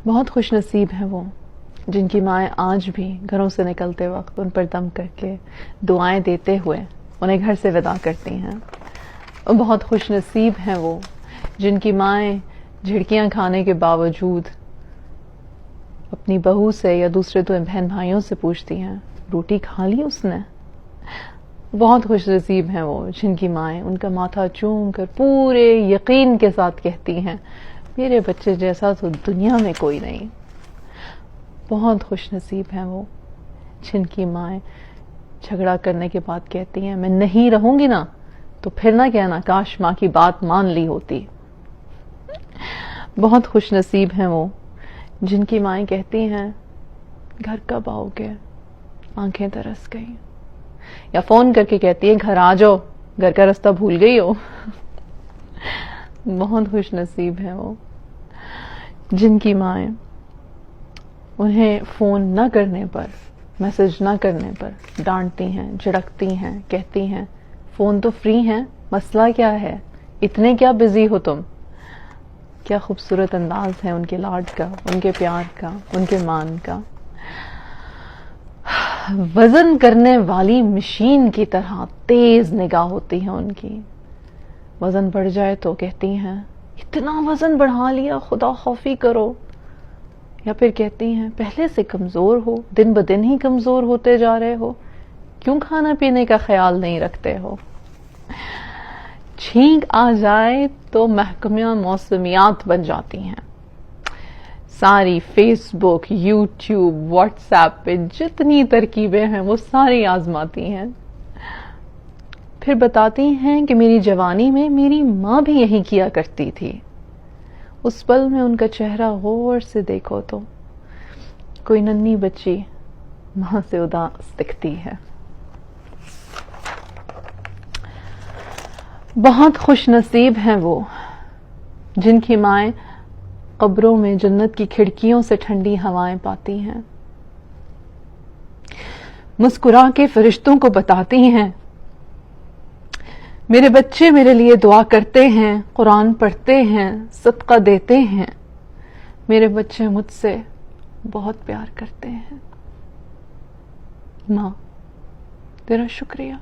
بہت خوش نصیب ہیں وہ جن کی مائیں آج بھی گھروں سے نکلتے وقت ان پر دم کر کے دعائیں دیتے ہوئے انہیں گھر سے ودا کرتی ہیں. اور بہت خوش نصیب ہیں وہ جن کی مائیں جھڑکیاں کھانے کے باوجود اپنی بہو سے یا دوسرے دو بہن بھائیوں سے پوچھتی ہیں روٹی کھا لی اس نے. بہت خوش نصیب ہیں وہ جن کی مائیں ان کا ماتھا چوم کر پورے یقین کے ساتھ کہتی ہیں میرے بچے جیسا تو دنیا میں کوئی نہیں. بہت خوش نصیب ہیں وہ جن کی مائیں جھگڑا کرنے کے بعد کہتی ہیں میں نہیں رہوں گی نا تو پھر نہ کہنا کاش ماں کی بات مان لی ہوتی. بہت خوش نصیب ہیں وہ جن کی مائیں کہتی ہیں گھر کب آؤ گے آنکھیں ترس گئی، یا فون کر کے کہتی ہیں گھر آ جاؤ گھر کا رستہ بھول گئی ہو. بہت خوش نصیب ہیں وہ جن کی مائیں انہیں فون نہ کرنے پر میسج نہ کرنے پر ڈانٹتی ہیں جھڑکتی ہیں کہتی ہیں فون تو فری ہیں مسئلہ کیا ہے اتنے کیا بزی ہو تم. کیا خوبصورت انداز ہے ان کے لاڈ کا ان کے پیار کا ان کے مان کا. وزن کرنے والی مشین کی طرح تیز نگاہ ہوتی ہے ان کی. وزن بڑھ جائے تو کہتی ہیں اتنا وزن بڑھا لیا خدا خوفی کرو، یا پھر کہتی ہیں پہلے سے کمزور ہو دن بدن ہی کمزور ہوتے جا رہے ہو، کیوں کھانا پینے کا خیال نہیں رکھتے ہو. چھینک آ جائے تو محکمہ موسمیات بن جاتی ہیں. ساری فیس بک یوٹیوب واٹس ایپ پہ جتنی ترکیبیں ہیں وہ ساری آزماتی ہیں. پھر بتاتی ہیں کہ میری جوانی میں میری ماں بھی یہی کیا کرتی تھی. اس پل میں ان کا چہرہ غور سے دیکھو تو کوئی ننھی بچی ماں سے اداس دکھتی ہے. بہت خوش نصیب ہیں وہ جن کی مائیں قبروں میں جنت کی کھڑکیوں سے ٹھنڈی ہوائیں پاتی ہیں. مسکرا کے فرشتوں کو بتاتی ہیں میرے بچے میرے لیے دعا کرتے ہیں قرآن پڑھتے ہیں صدقہ دیتے ہیں، میرے بچے مجھ سے بہت پیار کرتے ہیں. ماں تیرا شکریہ.